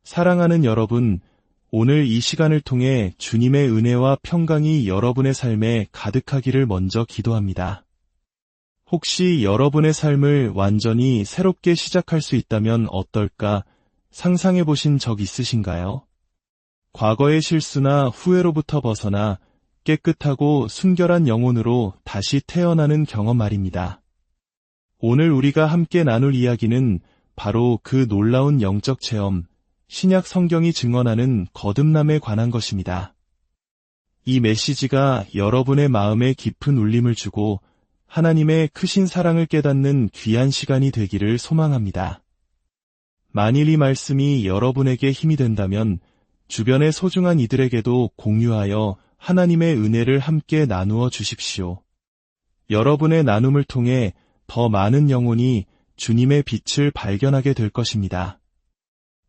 사랑하는 여러분, 오늘 이 시간을 통해 주님의 은혜와 평강이 여러분의 삶에 가득하기를 먼저 기도합니다. 혹시 여러분의 삶을 완전히 새롭게 시작할 수 있다면 어떨까 상상해 보신 적 있으신가요? 과거의 실수나 후회로부터 벗어나 깨끗하고 순결한 영혼으로 다시 태어나는 경험 말입니다. 오늘 우리가 함께 나눌 이야기는 바로 그 놀라운 영적 체험, 신약 성경이 증언하는 거듭남에 관한 것입니다. 이 메시지가 여러분의 마음에 깊은 울림을 주고 하나님의 크신 사랑을 깨닫는 귀한 시간이 되기를 소망합니다. 만일 이 말씀이 여러분에게 힘이 된다면 주변의 소중한 이들에게도 공유하여 하나님의 은혜를 함께 나누어 주십시오. 여러분의 나눔을 통해 더 많은 영혼이 주님의 빛을 발견하게 될 것입니다.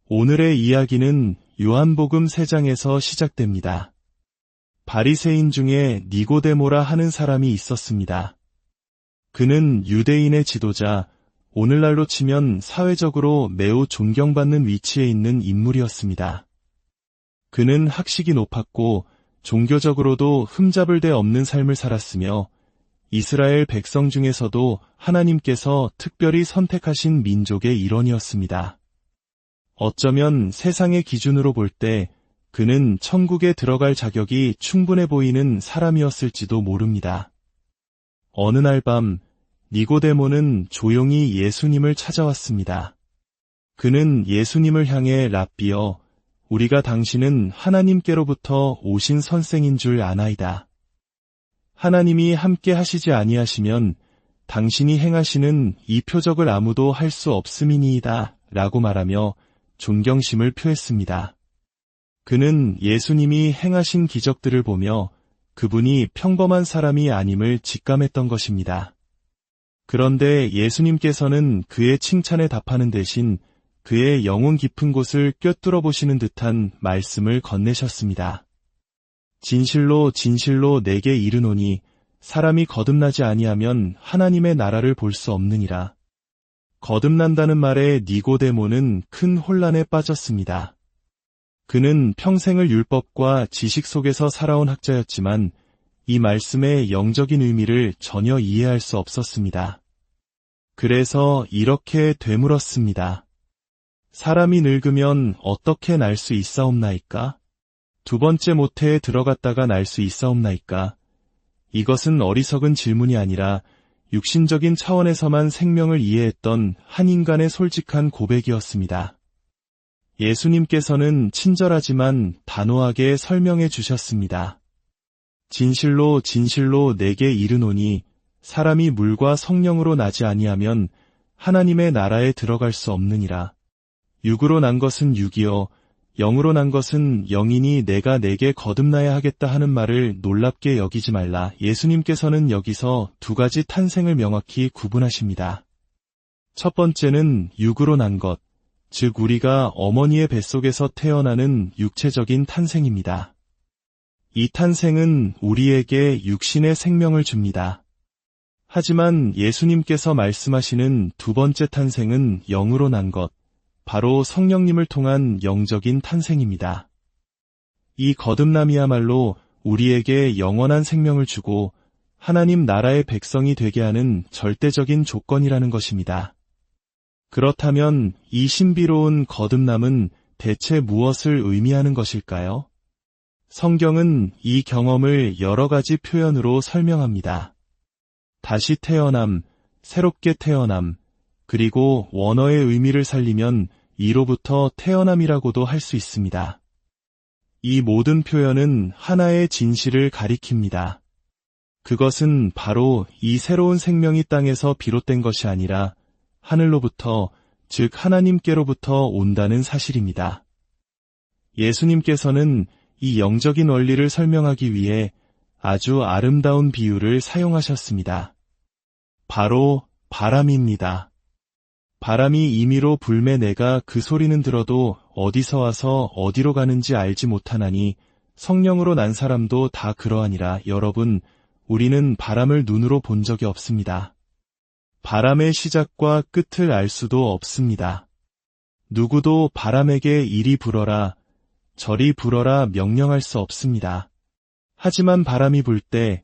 오늘의 이야기는 요한복음 3장에서 시작됩니다. 바리새인 중에 니고데모라 하는 사람이 있었습니다. 그는 유대인의 지도자, 오늘날로 치면 사회적으로 매우 존경받는 위치에 있는 인물이었습니다. 그는 학식이 높았고 종교적으로도 흠잡을 데 없는 삶을 살았으며 이스라엘 백성 중에서도 하나님께서 특별히 선택하신 민족의 일원이었습니다. 어쩌면 세상의 기준으로 볼 때 그는 천국에 들어갈 자격이 충분해 보이는 사람이었을지도 모릅니다. 어느 날 밤 니고데모는 조용히 예수님을 찾아왔습니다. 그는 예수님을 향해 랍비여, 우리가 당신은 하나님께로부터 오신 선생인 줄 아나이다. 하나님이 함께 하시지 아니하시면 당신이 행하시는 이 표적을 아무도 할 수 없음이니이다 라고 말하며 존경심을 표했습니다. 그는 예수님이 행하신 기적들을 보며 그분이 평범한 사람이 아님을 직감했던 것입니다. 그런데 예수님께서는 그의 칭찬에 답하는 대신 그의 영혼 깊은 곳을 꿰뚫어 보시는 듯한 말씀을 건네셨습니다. 진실로 진실로 내게 이르노니 사람이 거듭나지 아니하면 하나님의 나라를 볼 수 없느니라. 거듭난다는 말에 니고데모는 큰 혼란에 빠졌습니다. 그는 평생을 율법과 지식 속에서 살아온 학자였지만 이 말씀의 영적인 의미를 전혀 이해할 수 없었습니다. 그래서 이렇게 되물었습니다. 사람이 늙으면 어떻게 날 수 있사옵나이까? 두 번째 모태에 들어갔다가 날 수 있사옵나이까? 이것은 어리석은 질문이 아니라 육신적인 차원에서만 생명을 이해했던 한 인간의 솔직한 고백이었습니다. 예수님께서는 친절하지만 단호하게 설명해 주셨습니다. 진실로 진실로 내게 이르노니 사람이 물과 성령으로 나지 아니하면 하나님의 나라에 들어갈 수 없느니라. 육으로 난 것은 육이요 영으로 난 것은 영이니 내가 내게 거듭나야 하겠다 하는 말을 놀랍게 여기지 말라. 예수님께서는 여기서 두 가지 탄생을 명확히 구분하십니다. 첫 번째는 육으로 난 것, 즉 우리가 어머니의 뱃속에서 태어나는 육체적인 탄생입니다. 이 탄생은 우리에게 육신의 생명을 줍니다. 하지만 예수님께서 말씀하시는 두 번째 탄생은 영으로 난 것, 바로 성령님을 통한 영적인 탄생입니다. 이 거듭남이야말로 우리에게 영원한 생명을 주고 하나님 나라의 백성이 되게 하는 절대적인 조건이라는 것입니다. 그렇다면 이 신비로운 거듭남은 대체 무엇을 의미하는 것일까요? 성경은 이 경험을 여러 가지 표현으로 설명합니다. 다시 태어남, 새롭게 태어남, 그리고 원어의 의미를 살리면 이로부터 태어남이라고도 할 수 있습니다. 이 모든 표현은 하나의 진실을 가리킵니다. 그것은 바로 이 새로운 생명이 땅에서 비롯된 것이 아니라 하늘로부터, 즉 하나님께로부터 온다는 사실입니다. 예수님께서는 이 영적인 원리를 설명하기 위해 아주 아름다운 비유를 사용하셨습니다. 바로 바람입니다. 바람이 임의로 불매 내가 그 소리는 들어도 어디서 와서 어디로 가는지 알지 못하나니 성령으로 난 사람도 다 그러하니라. 여러분, 우리는 바람을 눈으로 본 적이 없습니다. 바람의 시작과 끝을 알 수도 없습니다. 누구도 바람에게 이리 불어라, 저리 불어라 명령할 수 없습니다. 하지만 바람이 불 때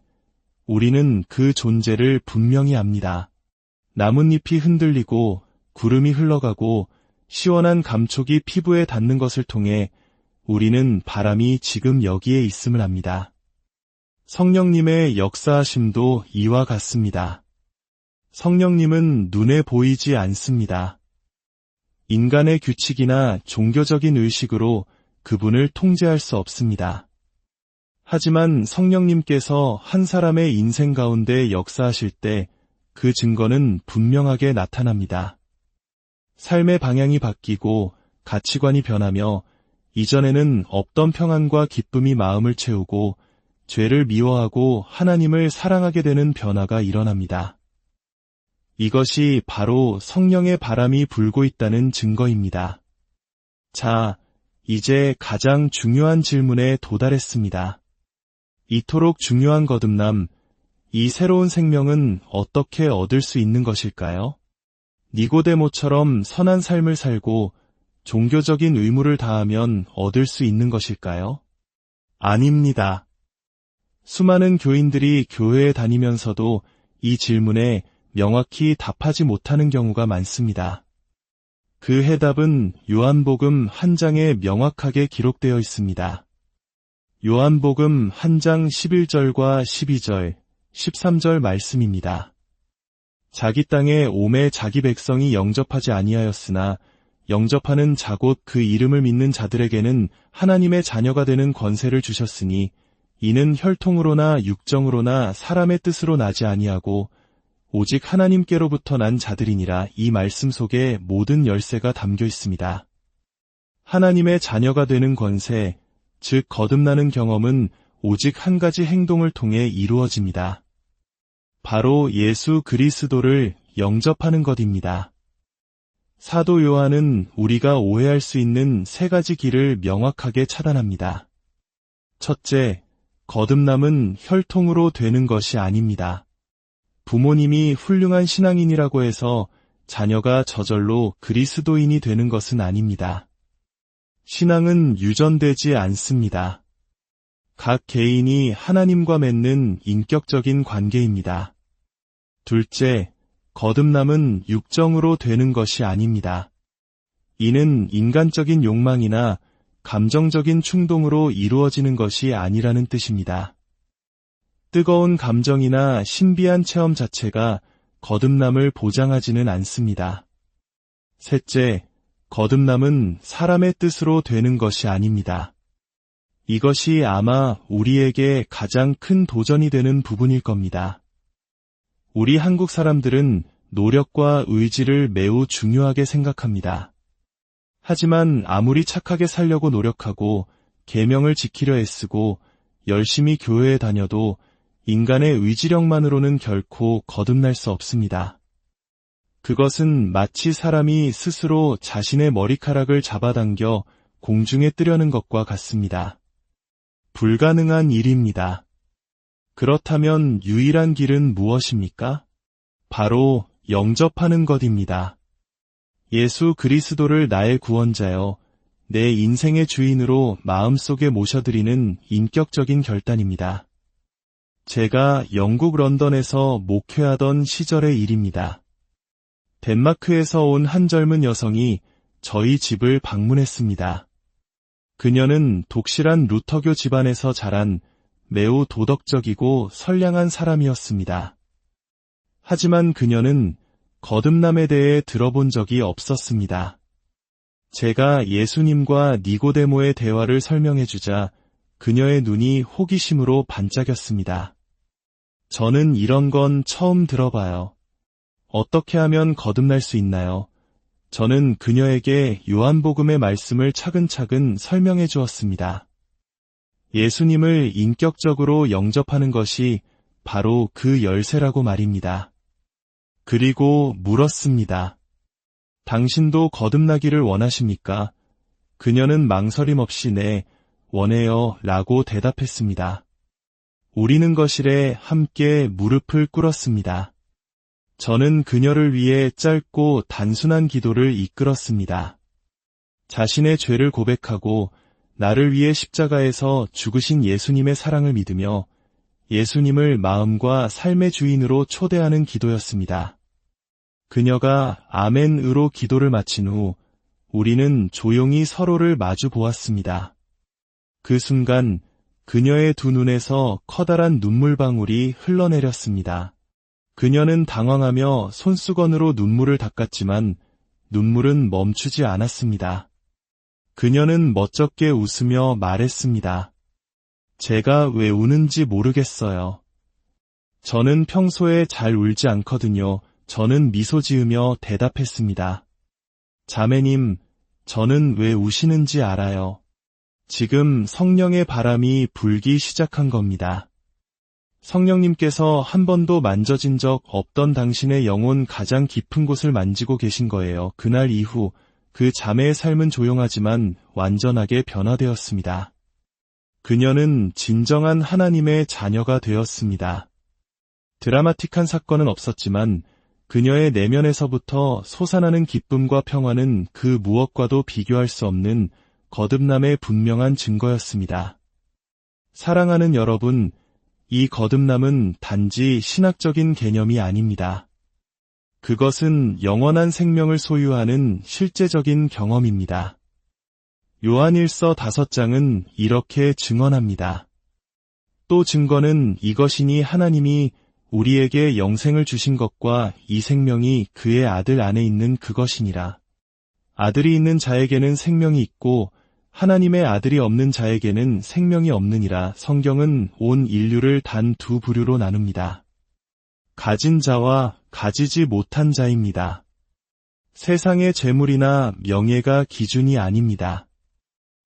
우리는 그 존재를 분명히 압니다. 나뭇잎이 흔들리고 구름이 흘러가고 시원한 감촉이 피부에 닿는 것을 통해 우리는 바람이 지금 여기에 있음을 압니다. 성령님의 역사하심도 이와 같습니다. 성령님은 눈에 보이지 않습니다. 인간의 규칙이나 종교적인 의식으로 그분을 통제할 수 없습니다. 하지만 성령님께서 한 사람의 인생 가운데 역사하실 때 그 증거는 분명하게 나타납니다. 삶의 방향이 바뀌고 가치관이 변하며 이전에는 없던 평안과 기쁨이 마음을 채우고 죄를 미워하고 하나님을 사랑하게 되는 변화가 일어납니다. 이것이 바로 성령의 바람이 불고 있다는 증거입니다. 자, 이제 가장 중요한 질문에 도달했습니다. 이토록 중요한 거듭남, 이 새로운 생명은 어떻게 얻을 수 있는 것일까요? 니고데모처럼 선한 삶을 살고 종교적인 의무를 다하면 얻을 수 있는 것일까요? 아닙니다. 수많은 교인들이 교회에 다니면서도 이 질문에 명확히 답하지 못하는 경우가 많습니다. 그 해답은 요한복음 1장에 명확하게 기록되어 있습니다. 요한복음 1장 11절과 12절, 13절 말씀입니다. 자기 땅에 오매 자기 백성이 영접하지 아니하였으나 영접하는 자 곧 그 이름을 믿는 자들에게는 하나님의 자녀가 되는 권세를 주셨으니 이는 혈통으로나 육정으로나 사람의 뜻으로 나지 아니하고 오직 하나님께로부터 난 자들이니라. 이 말씀 속에 모든 열쇠가 담겨 있습니다. 하나님의 자녀가 되는 권세, 즉 거듭나는 경험은 오직 한 가지 행동을 통해 이루어집니다. 바로 예수 그리스도를 영접하는 것입니다. 사도 요한은 우리가 오해할 수 있는 세 가지 길을 명확하게 차단합니다. 첫째, 거듭남은 혈통으로 되는 것이 아닙니다. 부모님이 훌륭한 신앙인이라고 해서 자녀가 저절로 그리스도인이 되는 것은 아닙니다. 신앙은 유전되지 않습니다. 각 개인이 하나님과 맺는 인격적인 관계입니다. 둘째, 거듭남은 육정으로 되는 것이 아닙니다. 이는 인간적인 욕망이나 감정적인 충동으로 이루어지는 것이 아니라는 뜻입니다. 뜨거운 감정이나 신비한 체험 자체가 거듭남을 보장하지는 않습니다. 셋째, 거듭남은 사람의 뜻으로 되는 것이 아닙니다. 이것이 아마 우리에게 가장 큰 도전이 되는 부분일 겁니다. 우리 한국 사람들은 노력과 의지를 매우 중요하게 생각합니다. 하지만 아무리 착하게 살려고 노력하고 계명을 지키려 애쓰고 열심히 교회에 다녀도 인간의 의지력만으로는 결코 거듭날 수 없습니다. 그것은 마치 사람이 스스로 자신의 머리카락을 잡아당겨 공중에 뜨려는 것과 같습니다. 불가능한 일입니다. 그렇다면 유일한 길은 무엇입니까? 바로 영접하는 것입니다. 예수 그리스도를 나의 구원자여, 내 인생의 주인으로 마음속에 모셔드리는 인격적인 결단입니다. 제가 영국 런던에서 목회하던 시절의 일입니다. 덴마크에서 온 한 젊은 여성이 저희 집을 방문했습니다. 그녀는 독실한 루터교 집안에서 자란 매우 도덕적이고 선량한 사람이었습니다. 하지만 그녀는 거듭남에 대해 들어본 적이 없었습니다. 제가 예수님과 니고데모의 대화를 설명해주자 그녀의 눈이 호기심으로 반짝였습니다. 저는 이런 건 처음 들어봐요. 어떻게 하면 거듭날 수 있나요? 저는 그녀에게 요한복음의 말씀을 차근차근 설명해 주었습니다. 예수님을 인격적으로 영접하는 것이 바로 그 열쇠라고 말입니다. 그리고 물었습니다. 당신도 거듭나기를 원하십니까? 그녀는 망설임 없이 네, 원해요 라고 대답했습니다. 우리는 거실에 함께 무릎을 꿇었습니다. 저는 그녀를 위해 짧고 단순한 기도를 이끌었습니다. 자신의 죄를 고백하고 나를 위해 십자가에서 죽으신 예수님의 사랑을 믿으며 예수님을 마음과 삶의 주인으로 초대하는 기도였습니다. 그녀가 아멘으로 기도를 마친 후 우리는 조용히 서로를 마주 보았습니다. 그 순간 그녀의 두 눈에서 커다란 눈물방울이 흘러내렸습니다. 그녀는 당황하며 손수건으로 눈물을 닦았지만 눈물은 멈추지 않았습니다. 그녀는 멋쩍게 웃으며 말했습니다. 제가 왜 우는지 모르겠어요. 저는 평소에 잘 울지 않거든요. 저는 미소 지으며 대답했습니다. 자매님, 저는 왜 우시는지 알아요. 지금 성령의 바람이 불기 시작한 겁니다. 성령님께서 한 번도 만져진 적 없던 당신의 영혼 가장 깊은 곳을 만지고 계신 거예요. 그날 이후 그 자매의 삶은 조용하지만 완전하게 변화되었습니다. 그녀는 진정한 하나님의 자녀가 되었습니다. 드라마틱한 사건은 없었지만 그녀의 내면에서부터 솟아나는 기쁨과 평화는 그 무엇과도 비교할 수 없는 거듭남의 분명한 증거였습니다. 사랑하는 여러분, 이 거듭남은 단지 신학적인 개념이 아닙니다. 그것은 영원한 생명을 소유하는 실제적인 경험입니다. 요한일서 5장은 이렇게 증언합니다. 또 증거는 이것이니 하나님이 우리에게 영생을 주신 것과 이 생명이 그의 아들 안에 있는 그것이니라. 아들이 있는 자에게는 생명이 있고 하나님의 아들이 없는 자에게는 생명이 없느니라. 성경은 온 인류를 단 두 부류로 나눕니다. 가진 자와 가지지 못한 자입니다. 세상의 재물이나 명예가 기준이 아닙니다.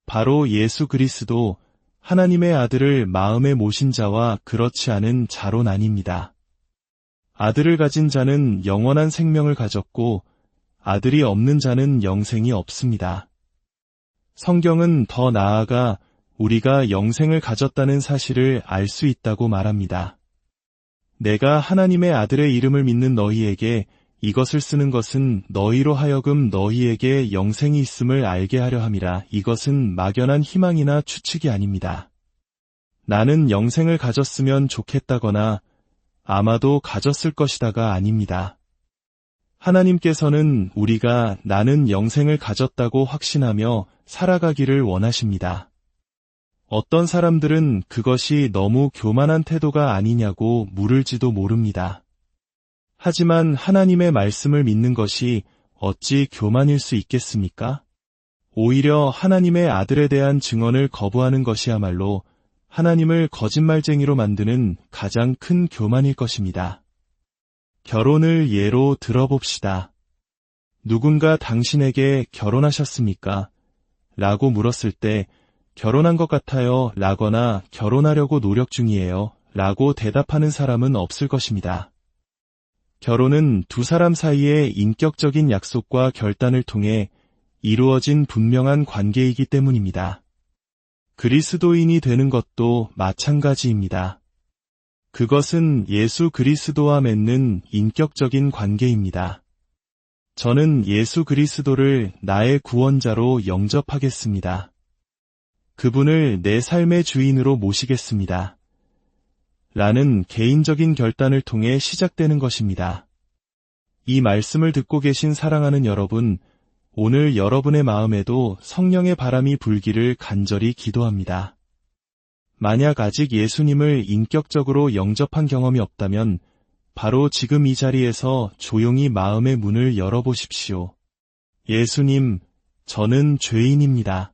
바로 예수 그리스도, 하나님의 아들을 마음에 모신 자와 그렇지 않은 자로 나뉩니다. 아들을 가진 자는 영원한 생명을 가졌고 아들이 없는 자는 영생이 없습니다. 성경은 더 나아가 우리가 영생을 가졌다는 사실을 알 수 있다고 말합니다. 내가 하나님의 아들의 이름을 믿는 너희에게 이것을 쓰는 것은 너희로 하여금 너희에게 영생이 있음을 알게 하려 함이라. 이것은 막연한 희망이나 추측이 아닙니다. 나는 영생을 가졌으면 좋겠다거나 아마도 가졌을 것이다가 아닙니다. 하나님께서는 우리가 나는 영생을 가졌다고 확신하며 살아가기를 원하십니다. 어떤 사람들은 그것이 너무 교만한 태도가 아니냐고 물을지도 모릅니다. 하지만 하나님의 말씀을 믿는 것이 어찌 교만일 수 있겠습니까? 오히려 하나님의 아들에 대한 증언을 거부하는 것이야말로 하나님을 거짓말쟁이로 만드는 가장 큰 교만일 것입니다. 결혼을 예로 들어봅시다. 누군가 당신에게 결혼하셨습니까? 라고 물었을 때 결혼한 것 같아요 라거나 결혼하려고 노력 중이에요 라고 대답하는 사람은 없을 것입니다. 결혼은 두 사람 사이의 인격적인 약속과 결단을 통해 이루어진 분명한 관계이기 때문입니다. 그리스도인이 되는 것도 마찬가지입니다. 그것은 예수 그리스도와 맺는 인격적인 관계입니다. 저는 예수 그리스도를 나의 구원자로 영접하겠습니다. 그분을 내 삶의 주인으로 모시겠습니다. 라는 개인적인 결단을 통해 시작되는 것입니다. 이 말씀을 듣고 계신 사랑하는 여러분, 오늘 여러분의 마음에도 성령의 바람이 불기를 간절히 기도합니다. 만약 아직 예수님을 인격적으로 영접한 경험이 없다면 바로 지금 이 자리에서 조용히 마음의 문을 열어보십시오. 예수님, 저는 죄인입니다.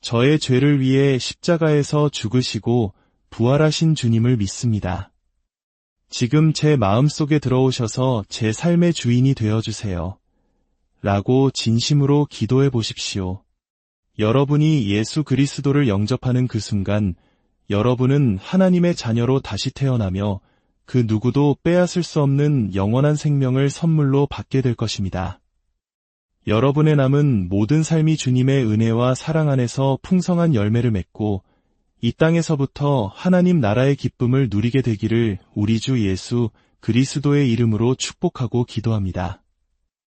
저의 죄를 위해 십자가에서 죽으시고 부활하신 주님을 믿습니다. 지금 제 마음속에 들어오셔서 제 삶의 주인이 되어주세요. 라고 진심으로 기도해 보십시오. 여러분이 예수 그리스도를 영접하는 그 순간 여러분은 하나님의 자녀로 다시 태어나며 그 누구도 빼앗을 수 없는 영원한 생명을 선물로 받게 될 것입니다. 여러분의 남은 모든 삶이 주님의 은혜와 사랑 안에서 풍성한 열매를 맺고 이 땅에서부터 하나님 나라의 기쁨을 누리게 되기를 우리 주 예수 그리스도의 이름으로 축복하고 기도합니다.